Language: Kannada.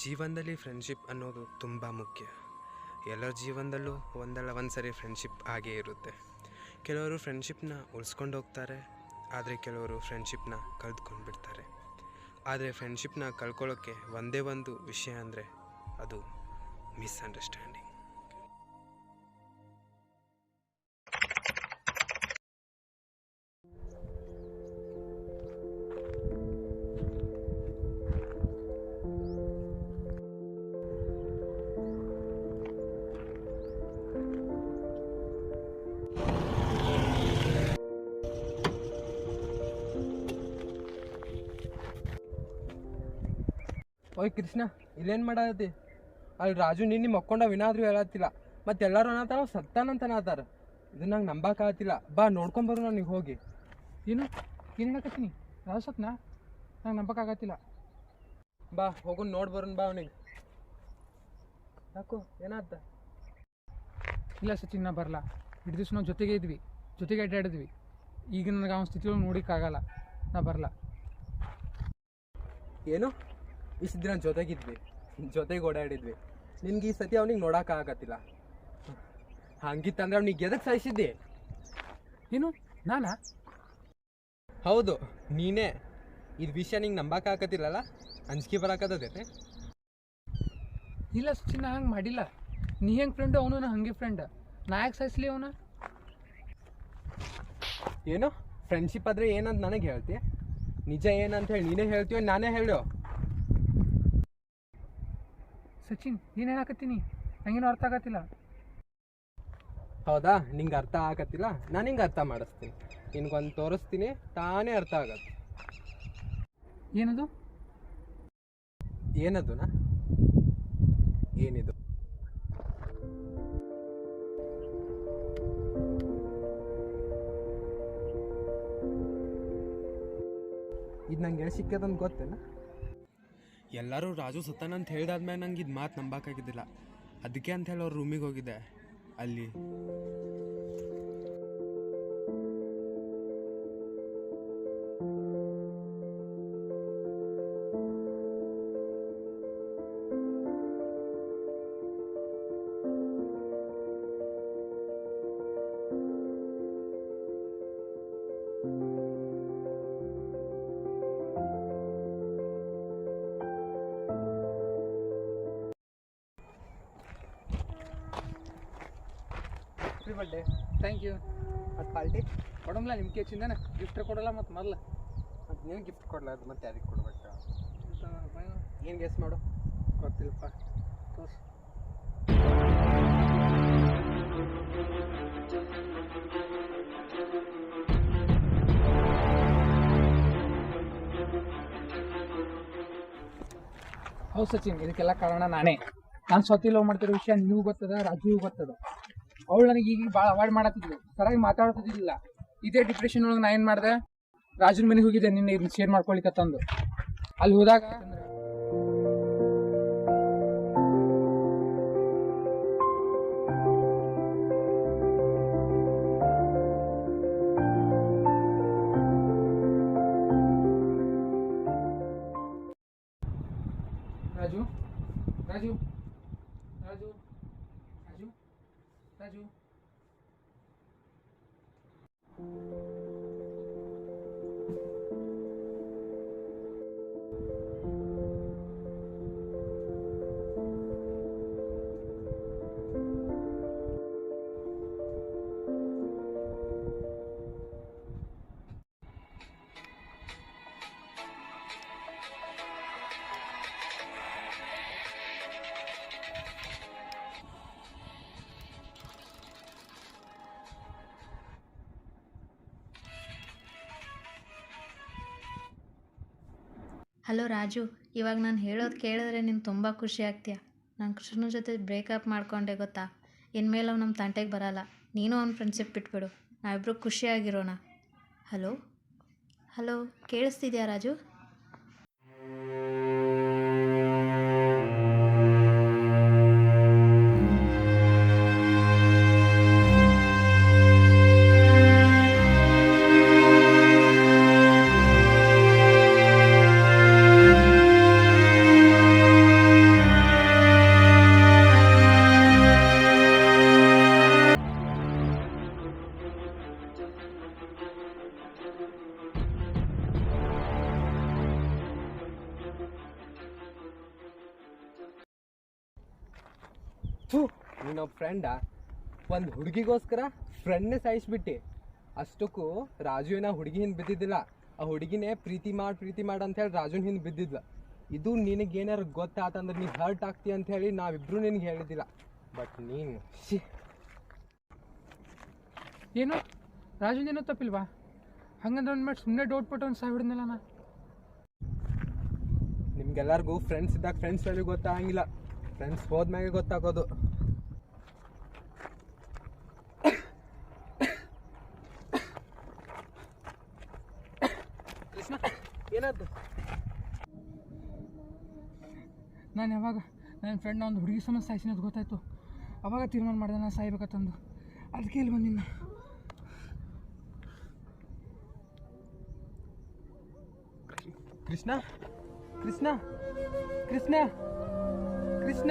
ಜೀವನದಲ್ಲಿ ಫ್ರೆಂಡ್ಶಿಪ್ ಅನ್ನೋದು ತುಂಬ ಮುಖ್ಯ. ಎಲ್ಲರ ಜೀವನದಲ್ಲೂ ಒಂದಲ್ಲ ಒಂದು ಸರಿ ಫ್ರೆಂಡ್ಶಿಪ್ ಆಗೇ ಇರುತ್ತೆ. ಕೆಲವರು ಫ್ರೆಂಡ್ಶಿಪ್ನ ಉಳಿಸ್ಕೊಂಡು ಹೋಗ್ತಾರೆ, ಆದರೆ ಕೆಲವರು ಫ್ರೆಂಡ್ಶಿಪ್ನ ಕಳೆದುಕೊಂಡು ಬಿಡ್ತಾರೆ. ಆದರೆ ಫ್ರೆಂಡ್ಶಿಪ್ನ ಕಳ್ಕೊಳ್ಳೋಕ್ಕೆ ಒಂದೇ ಒಂದು ವಿಷಯ ಅಂದರೆ ಅದು ಮಿಸ್ಅಂಡರ್ಸ್ಟ್ಯಾಂಡಿಂಗ್. ಓಯ್ ಕೃಷ್ಣ, ಇಲ್ಲೇನು ಮಾಡತ್ತಿ? ಅಲ್ಲಿ ರಾಜು ನಿನ್ನೆ ಮಕ್ಕೊಂಡ ವಿನಾದ್ರೂ ಹೇಳತ್ತಿಲ್ಲ, ಮತ್ತೆ ಎಲ್ಲರೂ ಅನ್ನತ್ತಾರ ಸತ್ತಾನಂತ ಅನ್ನತ್ತಾರ. ಇದು ನಂಗೆ ನಂಬಕ್ಕಾಗತ್ತಿಲ್ಲ. ಬಾ ನೋಡ್ಕೊಂಬರು ನನಗೆ ಹೋಗಿ. ಏನು ಹೇಳಕತ್ತೀನಿ? ರಾಜು ಸತ್ನಾ? ನಂಗೆ ನಂಬಕ್ಕಾಗತ್ತಿಲ್ಲ. ಬಾ ಹೋಗೋಣ ನೋಡಿ ಬರೋಣ. ಬಾ ಅವನಿಗೆ. ಯಾಕೋ ಏನಾದ? ಇಲ್ಲ ಸಚಿನ್, ನಾ ಬರಲ್ಲ. ಇಟ್ಟು ದಿವ್ಸ ನಾವು ಜೊತೆಗೆ ಇದ್ವಿ, ಜೊತೆಗೆ ಅಡ್ಡಾಡಿದ್ವಿ. ಈಗ ನನಗೆ ಅವನ ಸ್ಥಿತಿಯೊಳಗೆ ನೋಡೋಕ್ಕಾಗಲ್ಲ. ನಾ ಬರಲ್ಲ. ಏನು ಇಷ್ಟು ದಿನ ಜೊತೆಗಿದ್ವಿ, ಜೊತೆಗೆ ಓಡಾಡಿದ್ವಿ, ನಿನ್ಗೆ ಈ ಸತಿ ಅವ್ನಿಗೆ ನೋಡೋಕ್ಕಾಗತ್ತಿಲ್ಲ. ಹಂಗಿತ್ತಂದ್ರೆ ಅವ್ನಿಗೆ ಎದಕ್ಕೆ ಸಾಯಿಸಿದ್ದೆ? ಏನು ನಾನಾ? ಹೌದು ನೀನೇ. ಇದು ವಿಷಯ ನಿಂಗೆ ನಂಬಕ್ಕಾಗತ್ತಿಲ್ಲಲ್ಲ? ಅಂಜಿಕೆ ಬರಾಕತ್ತೈತೆ? ಇಲ್ಲ ಸಚಿನ್, ನಾ ಹಂಗೆ ಮಾಡಿಲ್ಲ. ನೀ ಹೆಂಗೆ ಫ್ರೆಂಡು, ಅವನು ನಾ ಹಂಗೆ ಫ್ರೆಂಡ್. ನಾ ಯಾಕೆ ಸಾಯಿಸ್ಲಿ ಅವನ? ಏನು ಫ್ರೆಂಡ್ಶಿಪ್ ಆದರೆ ಏನಂತ ನನಗೆ ಹೇಳ್ತೀಯ? ನಿಜ ಏನಂತ ಹೇಳಿ ನೀನೇ ಹೇಳ್ತೀವ, ನಾನೇ ಹೇಳೋ? ಸಚಿನ್, ಏನು ಹೇಳಕತ್ತೀನಿ? ನಂಗೇನು ಅರ್ಥ ಆಗತ್ತಿಲ್ಲ. ಹೌದಾ, ನಿಂಗೆ ಅರ್ಥ ಆಗತ್ತಿಲ್ಲ? ನಾನು ಹಿಂಗೆ ಅರ್ಥ ಮಾಡಿಸ್ತೀನಿ. ನಿನ್ಗೊಂದು ತೋರಿಸ್ತೀನಿ, ತಾನೇ ಅರ್ಥ ಆಗತ್ತೆ. ಏನದು? ಏನದುನಾ? ಏನಿದು? ಇದು ನಂಗೆ ಎಲ್ಲಿ ಸಿಕ್ಕದಂತ ಗೊತ್ತೇನ? ಎಲ್ಲರೂ ರಾಜು ಸತ್ತಾನಂತ ಹೇಳ್ದಾದ್ಮೇಲೆ ನಂಗೆ ಇದು ಮಾತು ನಂಬಕ್ಕಾಗಿದ್ದಿಲ್ಲ. ಅದಕ್ಕೆ ಅಂತ ಹೇಳಿ ಅವ್ರ ರೂಮಿಗೆ ಹೋಗಿದ್ದೆ. ಅಲ್ಲಿ ಹ್ಯಾಪಿ ಬರ್ಡೇ. Thank you. ಅದು ಪಾರ್ಟಿ ಕೊಡಂಗಿಲ್ಲ ನಿಮ್ಗೆ ಚಿಂದನ ಗಿಫ್ಟ್ ಕೊಡಲ್ಲ. ಮತ್ತು ಮೊದಲು ಅದು ನೀವು ಗಿಫ್ಟ್ ಕೊಡ್ಲಾರ್ದು ಮತ್ತೆ ಯಾರಿಗೆ ಕೊಡ್ಬೇಕು? ಏನು ಗೆಸ್ ಮಾಡು? ಗೊತ್ತಿಲ್ಲಪ್ಪ. ತೋರ್ಸು. ಹೌದು ಸಚಿನ್, ಇದಕ್ಕೆಲ್ಲ ಕಾರಣ ನಾನೇ. ನಾನು ಸ್ವತಿ ಲವ್ ಮಾಡ್ತಿರೋ ವಿಷಯ ನಿನಗೂ ಗೊತ್ತದ, ರಾಜುಗೂ ಗೊತ್ತದ. ಅವಳು ನನಗೆ ಈಗ ಭಾಳ ಅವಾಯ್ಡ್ ಮಾಡತ್ತಿದ್ಲು, ಸರಿಯಾಗಿ ಮಾತಾಡ್ತಿದ್ದಿಲ್ಲ. ಇದೇ ಡಿಪ್ರೆಷನ್ ಒಳಗೆ ನಾ ಏನು ಮಾಡಿದೆ, ರಾಜುನ ಮನೆಗೆ ಹೋಗಿದ್ದೆ ನಿನ್ನೆ ಇದನ್ನ ಶೇರ್ ಮಾಡ್ಕೊಳಿಕತ್ತಂದು. ಅಲ್ಲಿ ಹೋದಾಗ ರಾಜು ರಾಜು ರಾಜು ರಾಜು ರಾಜು ಹಲೋ ರಾಜು, ಇವಾಗ ನಾನು ಹೇಳೋದು ಕೇಳಿದ್ರೆ ನೀನು ತುಂಬ ಖುಷಿ ಆಗ್ತೀಯ. ನಾನು ಕೃಷ್ಣನ ಜೊತೆ ಬ್ರೇಕಪ್ ಮಾಡ್ಕೊಂಡೆ ಗೊತ್ತಾ. ಇನ್ಮೇಲೆ ಅವ್ನು ನಮ್ಮ ತಂಟೆಗೆ ಬರಲ್ಲ. ನೀನು ಅವ್ನ ಫ್ರೆಂಡ್ಶಿಪ್ ಬಿಟ್ಬಿಡು. ನಾವಿಬ್ಬರು ಖುಷಿಯಾಗಿರೋಣ. ಹಲೋ ಹಲೋ, ಕೇಳಿಸ್ತಿದ್ಯಾ ರಾಜು? ನೀನು ಫ್ರೆಂಡಾ? ಒಂದು ಹುಡುಗಿಗೋಸ್ಕರ ಫ್ರೆಂಡ್ನೇ ಸಾಯಿಸ್ಬಿಟ್ಟು. ಅಷ್ಟಕ್ಕೂ ರಾಜುವಿನ ಹುಡುಗಿ ಹಿಂದೆ ಬಿದ್ದಿದ್ದಿಲ್ಲ, ಆ ಹುಡುಗಿನೇ ಪ್ರೀತಿ ಮಾಡಿ ಅಂತೇಳಿ ರಾಜುನ ಹಿಂದೆ ಬಿದ್ದಿದ್ಲ. ಇದು ನಿನಗೇನಾರು ಗೊತ್ತಾತಂದ್ರೆ ನೀನು ಹರ್ಟ್ ಆಗ್ತೀಯ ಅಂಥೇಳಿ ನಾವಿಬ್ಬರು ನಿನಗೆ ಹೇಳಿದ್ದಿಲ್ಲ. ಬಟ್ ನೀನು ಏನು ರಾಜುಂದೇನೋ ತಪ್ಪಿಲ್ವಾ? ಹಂಗಂದ್ರೆ ಅವ್ನು ಮಾಡಿ ಸುಮ್ಮನೆ ಡೌಟ್ ಪಟ್ಟು ಅವ್ನು ಸಾವಿಡ್ನಲ್ಲ ನಾ. ನಿಮ್ಗೆಲ್ಲರಿಗೂ ಫ್ರೆಂಡ್ಸ್ ಇದ್ದಾಗ ಫ್ರೆಂಡ್ಸ್ ವ್ಯಾಲ್ಯೂ ಗೊತ್ತಾಗಂಗಿಲ್ಲ, ಫ್ರೆಂಡ್ಸ್ ಹೋದ್ಮ್ಯಾಗೆ ಗೊತ್ತಾಗೋದು. ಕೃಷ್ಣ, ಏನಾಯ್ತು? ನಾನು ಯಾವಾಗ ನನ್ನ ಫ್ರೆಂಡ್ನ ಒಂದು ಹುಡುಗಿ ಸಮಸ್ಯೆ ಸಾಯಿಸಿನ ಅದು ಗೊತ್ತಾಯ್ತು, ಅವಾಗ ತೀರ್ಮಾನ ಮಾಡಿದೆ ನಾನು ಸಾಯ್ಬೇಕಂತಂದು. ಅದಕ್ಕೆ ಇಲ್ಲಿ ಬಂದಿನ. ಕೃಷ್ಣ ಕೃಷ್ಣ ಕೃಷ್ಣ ಕೃಷ್ಣ